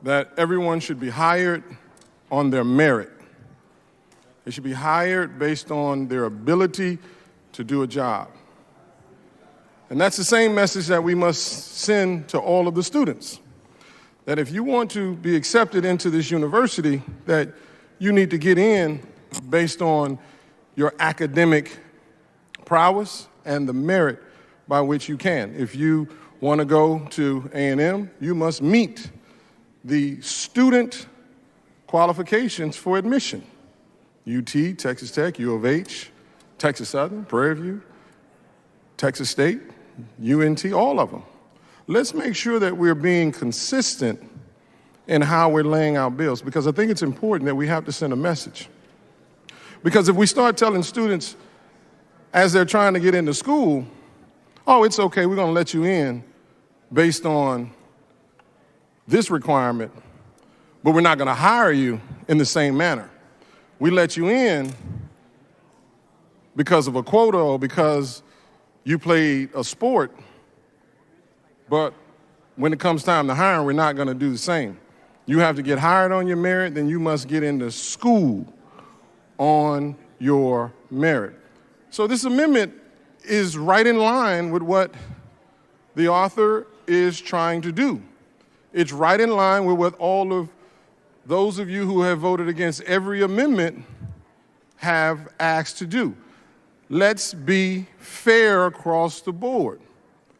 that everyone should be hired on their merit. They should be hired based on their ability to do a job. And that's the same message that we must send to all of the students. That if you want to be accepted into this university, that you need to get in based on your academic prowess and the merit by which you can. If you want to go to A&M, you must meet the student qualifications for admission. UT, Texas Tech, U of H, Texas Southern, Prairie View, Texas State, UNT, all of them. Let's make sure that we're being consistent in how we're laying our bills, because I think it's important that we have to send a message. Because if we start telling students as they're trying to get into school, oh, it's okay, we're going to let you in based on this requirement, but we're not going to hire you in the same manner. We let you in because of a quota or because you played a sport, but when it comes time to hiring, we're not going to do the same. You have to get hired on your merit, then you must get into school on your merit. So this amendment is right in line with what the author is trying to do. It's right in line with what all of those of you who have voted against every amendment have asked to do. Let's be fair across the board.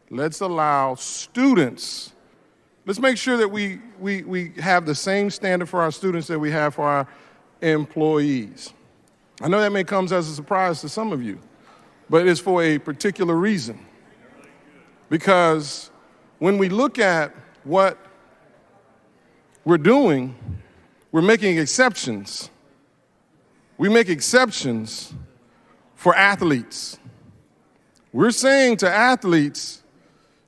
Let's allow students, let's make sure that we have the same standard for our students that we have for our employees. I know that may come as a surprise to some of you, but it's for a particular reason. Because when we look at what we're doing, we're making exceptions. We make exceptions for athletes. We're saying to athletes,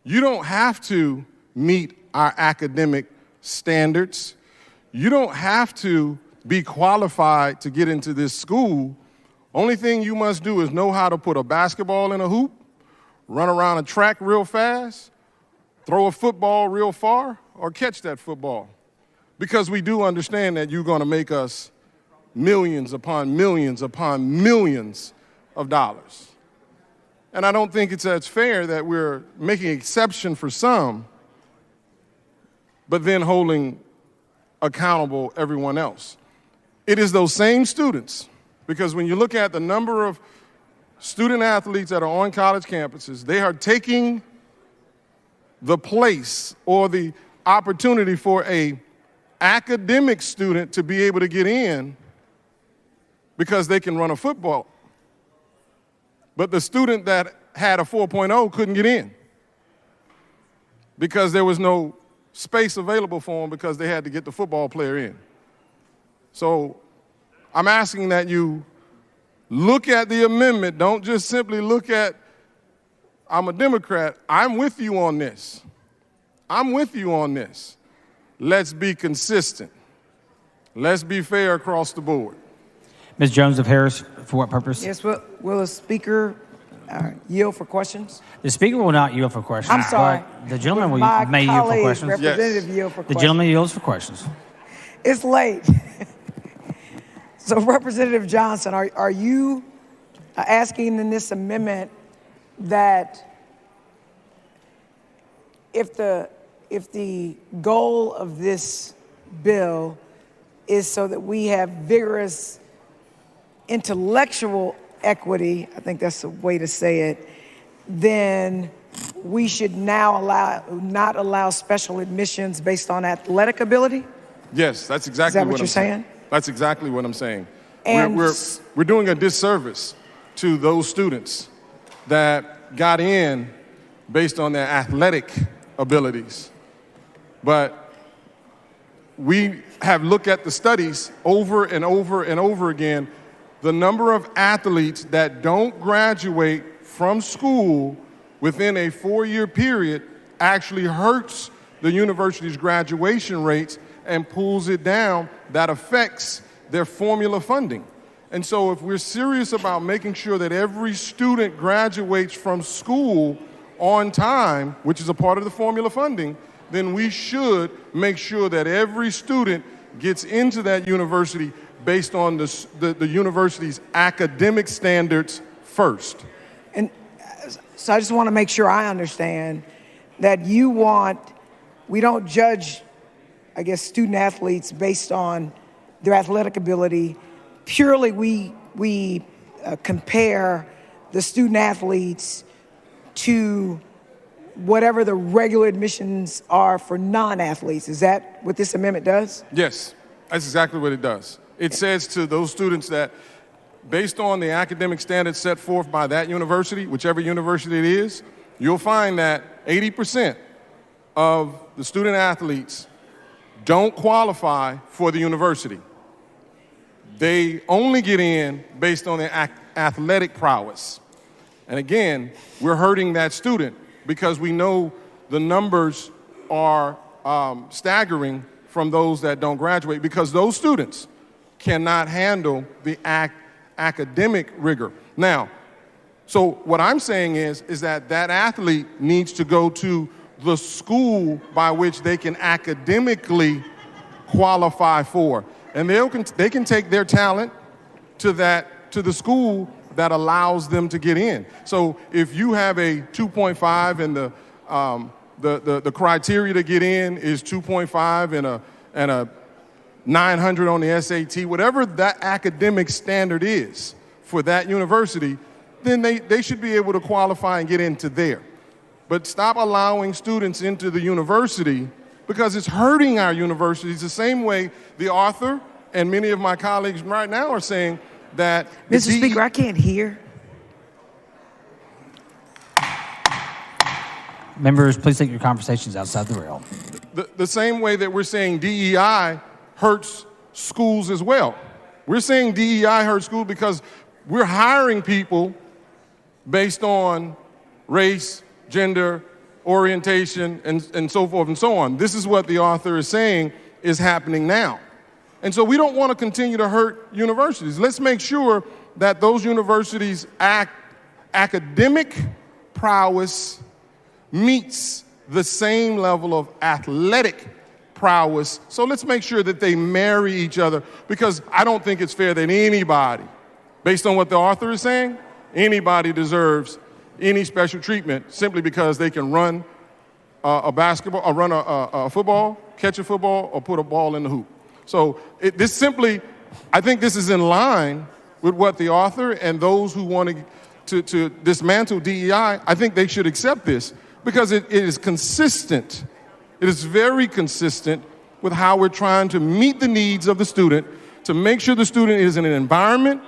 you don't have to meet our academic standards. You don't have to be qualified to get into this school. Only thing you must do is know how to put a basketball in a hoop, run around a track real fast, throw a football real far, or catch that football. Because we do understand that you're going to make us millions upon millions upon millions of dollars. And I don't think it's as fair that we're making exception for some, but then holding accountable everyone else. It is those same students, because when you look at the number of student athletes that are on college campuses, they are taking the place or the opportunity for a academic student to be able to get in because they can run a football. But the student that had a 4.0 couldn't get in because there was no space available for them because they had to get the football player in. So I'm asking that you look at the amendment. Don't just simply look at, I'm a Democrat. I'm with you on this. I'm with you on this. Let's be consistent. Let's be fair across the board. Ms. Jones of Harris, for what purpose? Yes, will the speaker yield for questions? The speaker will not yield for questions. I'm sorry. But the gentleman may yield for questions. Representative yield for The questions. gentleman yields for questions. It's late. So, Representative Johnson, are you asking in this amendment that if the goal of this bill is so that we have vigorous intellectual equity, I think that's the way to say it, then we should now not allow special admissions based on athletic ability? Yes, that's exactly what you're saying? That's exactly what I'm saying. And we're doing a disservice to those students that got in based on their athletic abilities. But we have looked at the studies over and over and over again. The number of athletes that don't graduate from school within a 4-year period actually hurts the university's graduation rates and pulls it down. That affects their formula funding. And so if we're serious about making sure that every student graduates from school on time, which is a part of the formula funding, then we should make sure that every student gets into that university based on the university's academic standards first. And so I just want to make sure I understand that we don't judge, I guess, student athletes based on their athletic ability. Purely we compare the student athletes to whatever the regular admissions are for non-athletes. Is that what this amendment does? Yes, that's exactly what it does. It says to those students that based on the academic standards set forth by that university, whichever university it is, you'll find that 80% of the student athletes don't qualify for the university. They only get in based on their athletic prowess. And again, we're hurting that student because we know the numbers are staggering from those that don't graduate because those students cannot handle the academic rigor. Now, so what I'm saying is that athlete needs to go to the school by which they can academically qualify for. And they can take their talent to the school that allows them to get in. So if you have a 2.5 and the criteria to get in is 2.5 and a 900 on the SAT, whatever that academic standard is for that university, then they should be able to qualify and get into there. But stop allowing students into the university because it's hurting our universities the same way the author and many of my colleagues right now are saying that... Mr. Speaker, I can't hear. Members, please take your conversations outside the rail. The same way that we're saying DEI hurts schools as well. We're saying DEI hurts schools because we're hiring people based on race, gender, orientation, and so forth and so on. This is what the author is saying is happening now. And so we don't want to continue to hurt universities. Let's make sure that those universities' academic prowess meets the same level of athletic prowess. So let's make sure that they marry each other because I don't think it's fair that anybody, based on what the author is saying, anybody deserves any special treatment simply because they can run a basketball, or run a football, catch a football, or put a ball in the hoop. So I think this is in line with what the author and those who want to dismantle DEI, I think they should accept this because it is consistent. It is very consistent with how we're trying to meet the needs of the student, to make sure the student is in an environment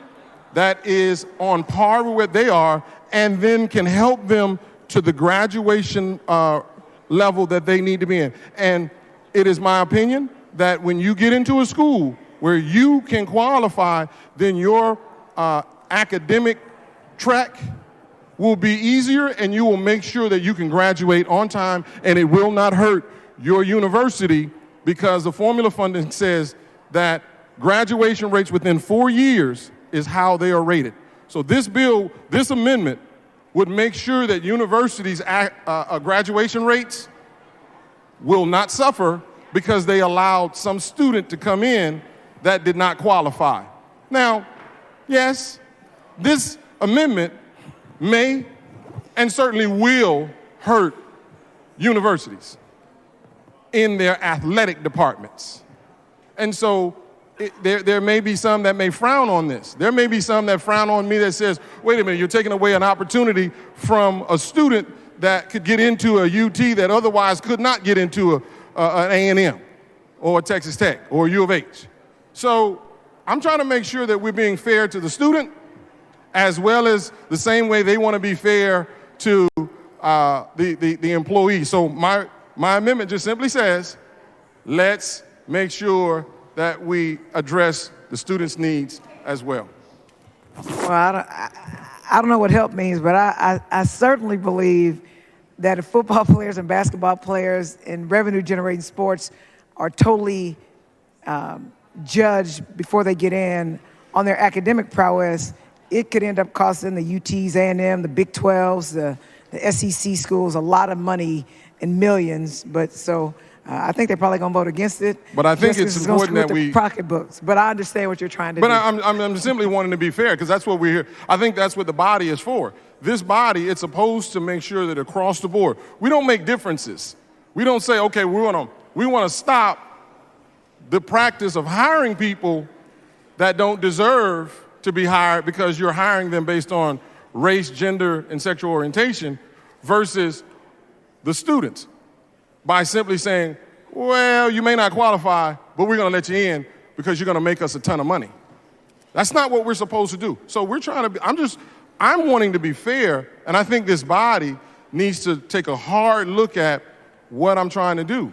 that is on par with what they are and then can help them to the graduation level that they need to be in. And it is my opinion that when you get into a school where you can qualify, then your academic track will be easier and you will make sure that you can graduate on time and it will not hurt your university because the formula funding says that graduation rates within 4 years is how they are rated. So this bill, this amendment, would make sure that universities' graduation rates will not suffer because they allowed some student to come in that did not qualify. Now, yes, this amendment may and certainly will hurt universities in their athletic departments. And so there may be some that may frown on this. There may be some that frown on me that says, wait a minute, you're taking away an opportunity from a student that could get into a UT that otherwise could not get into an A&M or a Texas Tech or U of H. So I'm trying to make sure that we're being fair to the student as well as the same way they want to be fair to the employee. So my amendment just simply says, let's make sure that we address the students' needs as well. Well, I don't know what help means, but I certainly believe that if football players and basketball players in revenue-generating sports are totally judged before they get in on their academic prowess, it could end up costing the UTs, A&M, the Big 12s, the SEC schools a lot of money in millions. But so I think they're probably going to vote against it. But I think just 'cause it's gonna important screw that with we. the pocketbooks. But I understand what you're trying to But do. I'm simply wanting to be fair because that's what we're here. I think that's what the body is for. This body, it's supposed to make sure that across the board, we don't make differences. We don't say, okay, we want to stop the practice of hiring people that don't deserve to be hired because you're hiring them based on race, gender, and sexual orientation versus the students by simply saying, well, you may not qualify, but we're going to let you in because you're going to make us a ton of money. That's not what we're supposed to do. So we're trying to be, I'm wanting to be fair, and I think this body needs to take a hard look at what I'm trying to do.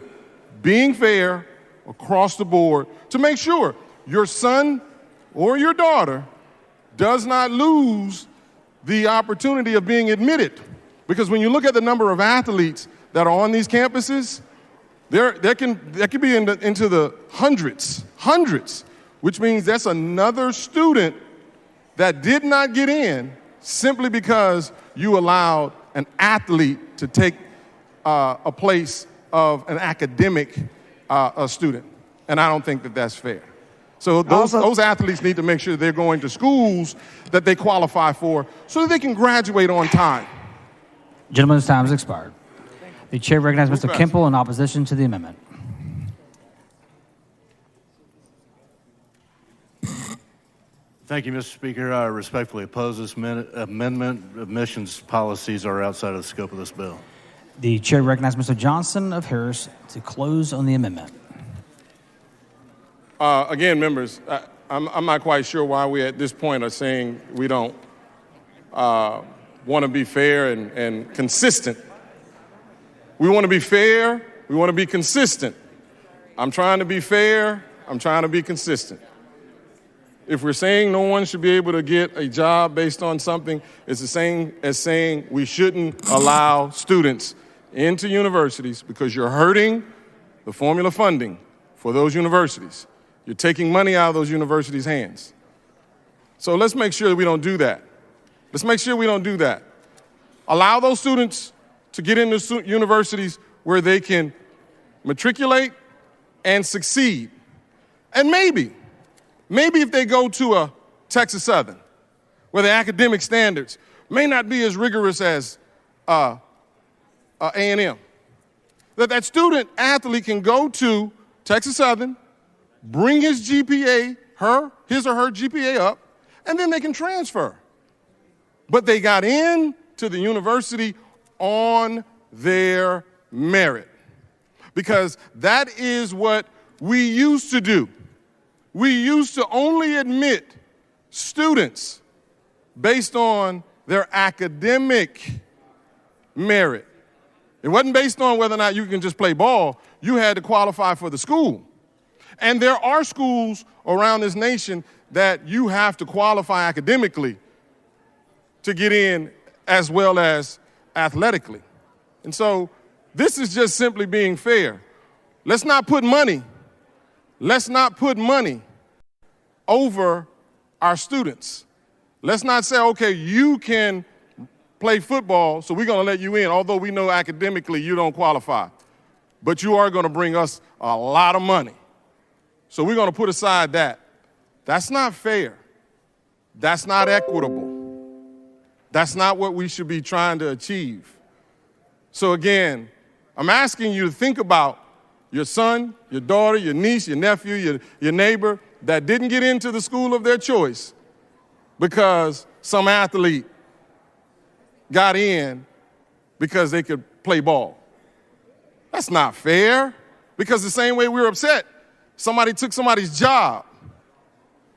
Being fair across the board to make sure your son or your daughter does not lose the opportunity of being admitted. Because when you look at the number of athletes that are on these campuses, that can be into the hundreds, which means that's another student that did not get in simply because you allowed an athlete to take a place of an academic student. And I don't think that that's fair. So those athletes need to make sure they're going to schools that they qualify for so that they can graduate on time. Gentleman's time has expired. The chair recognizes Mr. Kemple in opposition to the amendment. Thank you, Mr. Speaker. I respectfully oppose this amendment. Admissions policies are outside of the scope of this bill. The chair recognizes Mr. Johnson of Harris to close on the amendment. Again, members, I'm not quite sure why we at this point are saying we don't want to be fair and consistent. We want to be fair. We want to be consistent. I'm trying to be fair. I'm trying to be consistent. If we're saying no one should be able to get a job based on something, it's the same as saying we shouldn't allow students into universities because you're hurting the formula funding for those universities. You're taking money out of those universities' hands. So let's make sure that we don't do that. Let's make sure we don't do that. Allow those students to get into universities where they can matriculate and succeed. And maybe if they go to a Texas Southern, where the academic standards may not be as rigorous as A&M, that student athlete can go to Texas Southern, bring his GPA, his or her GPA up, and then they can transfer. But they got into the university on their merit. Because that is what we used to do. We used to only admit students based on their academic merit. It wasn't based on whether or not you can just play ball. You had to qualify for the school. And there are schools around this nation that you have to qualify academically to get in as well as athletically. And so this is just simply being fair. Let's not put money over our students. Let's not say, okay, you can play football, so we're going to let you in, although we know academically you don't qualify. But you are going to bring us a lot of money. So we're going to put aside that. That's not fair. That's not equitable. That's not what we should be trying to achieve. So again, I'm asking you to think about your son, your daughter, your niece, your nephew, your neighbor that didn't get into the school of their choice because some athlete got in because they could play ball. That's not fair, because the same way we're upset, somebody took somebody's job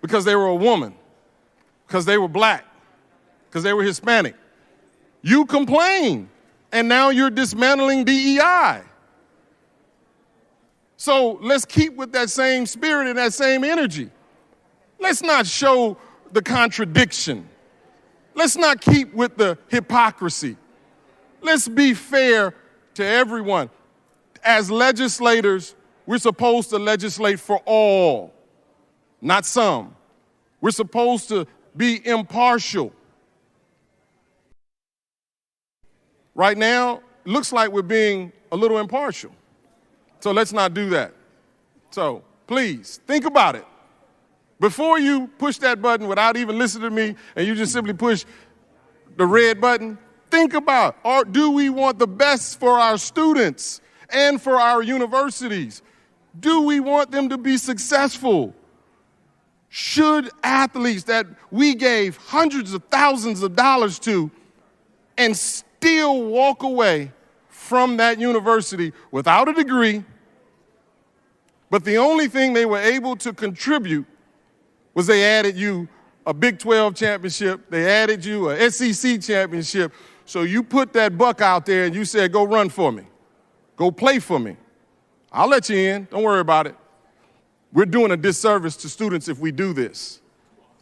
because they were a woman, because they were black, because they were Hispanic. You complain, and now you're dismantling DEI. So let's keep with that same spirit and that same energy. Let's not show the contradiction. Let's not keep with the hypocrisy. Let's be fair to everyone. As legislators, we're supposed to legislate for all, not some. We're supposed to be impartial. Right now, it looks like we're being a little impartial. So let's not do that. So please, think about it. Before you push that button without even listening to me and you just simply push the red button, think about, do we want the best for our students and for our universities? Do we want them to be successful? Should athletes that we gave hundreds of thousands of dollars to and still walk away from that university without a degree, but the only thing they were able to contribute was they added you a Big 12 championship, they added you a SEC championship, so you put that buck out there and you said, go run for me, go play for me. I'll let you in, don't worry about it. We're doing a disservice to students if we do this.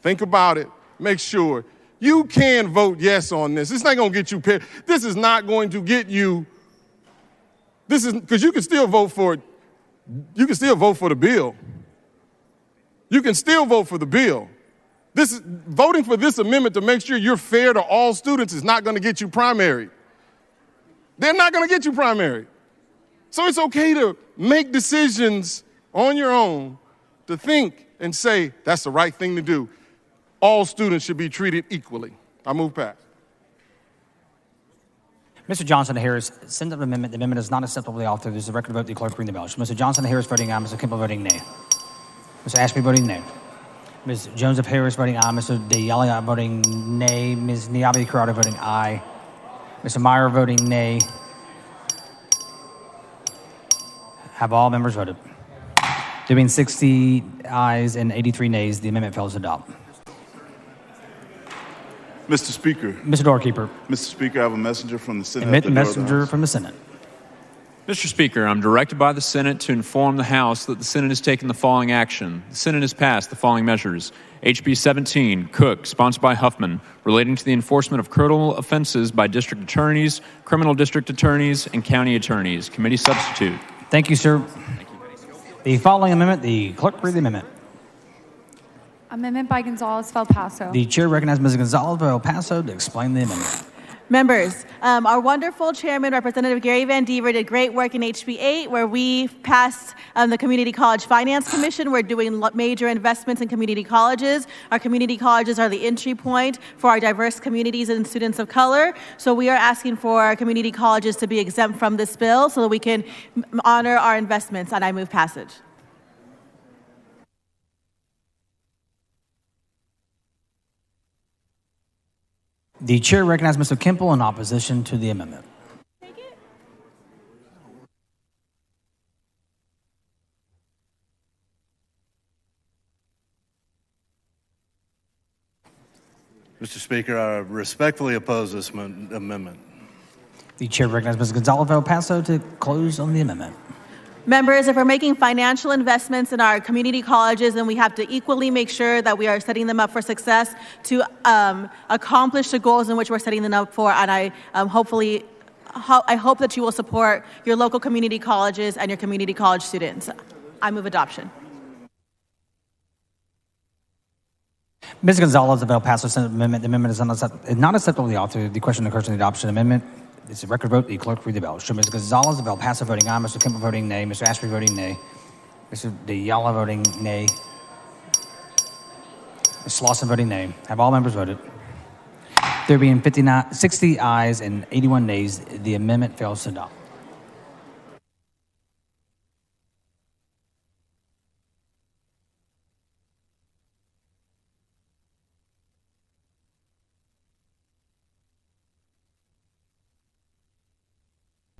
Think about it, make sure. You can vote yes on this. It's not gonna get you paid. This is not going to get you, this is, because you can still vote for it. You can still vote for the bill. You can still vote for the bill. Voting for this amendment to make sure you're fair to all students is not going to get you primary. They're not going to get you primary. So it's okay to make decisions on your own, to think and say that's the right thing to do. All students should be treated equally. I move past. Mr. Johnson Harris, send up the amendment. The amendment is not acceptable to the author. There's a record vote. The clerk read the belch. Mr. Johnson Harris voting aye. Mr. Kimball voting nay. Mr. Ashby voting nay. Ms. Jones of Harris voting aye. Mr. DeYalia voting nay. Ms. Niabi Corrado voting aye. Mr. Meyer voting nay. Have all members voted? There being 60 ayes and 83 nays, the amendment fails to adopt. Mr. Speaker. Mr. Doorkeeper. Mr. Speaker, I have a messenger from the Senate. Admit messenger from the Senate. Mr. Speaker, I'm directed by the Senate to inform the House that the Senate has taken the following action. The Senate has passed the following measures. SB17, Cook, sponsored by Huffman, relating to the enforcement of criminal offenses by district attorneys, criminal district attorneys, and county attorneys. Committee substitute. Thank you, sir. The following amendment, the clerk read the amendment. Amendment by Gonzalez-Valpaso. The chair recognizes Ms. Gonzalez-Valpaso to explain the amendment. Members, our wonderful chairman, Representative Gary Van Deaver, did great work in HB 8, where we passed the Community College Finance Commission. We're doing major investments in community colleges. Our community colleges are the entry point for our diverse communities and students of color. So we are asking for our community colleges to be exempt from this bill so that we can honor our investments, and I move passage. The chair recognizes Mr. Kimball in opposition to the amendment. Mr. Speaker, I respectfully oppose this amendment. The chair recognizes Ms. Gonzalez-Valpaso to close on the amendment. Members, if we're making financial investments in our community colleges, then we have to equally make sure that we are setting them up for success to accomplish the goals in which we're setting them up for. And I hope that you will support your local community colleges and your community college students. I move adoption. Ms. Gonzalez-Valpaso sent an amendment. The amendment is not acceptable to the author. The question occurs in the adoption amendment. It's a record vote. The clerk read the bell. Show Ms. Gonzalez-Valpaso voting aye. Mr. Kimball voting nay. Mr. Ashby voting nay. Mr. DeYala voting nay. Ms. Lawson voting nay. Have all members voted? There being 60 ayes and 81 nays, the amendment fails to adopt.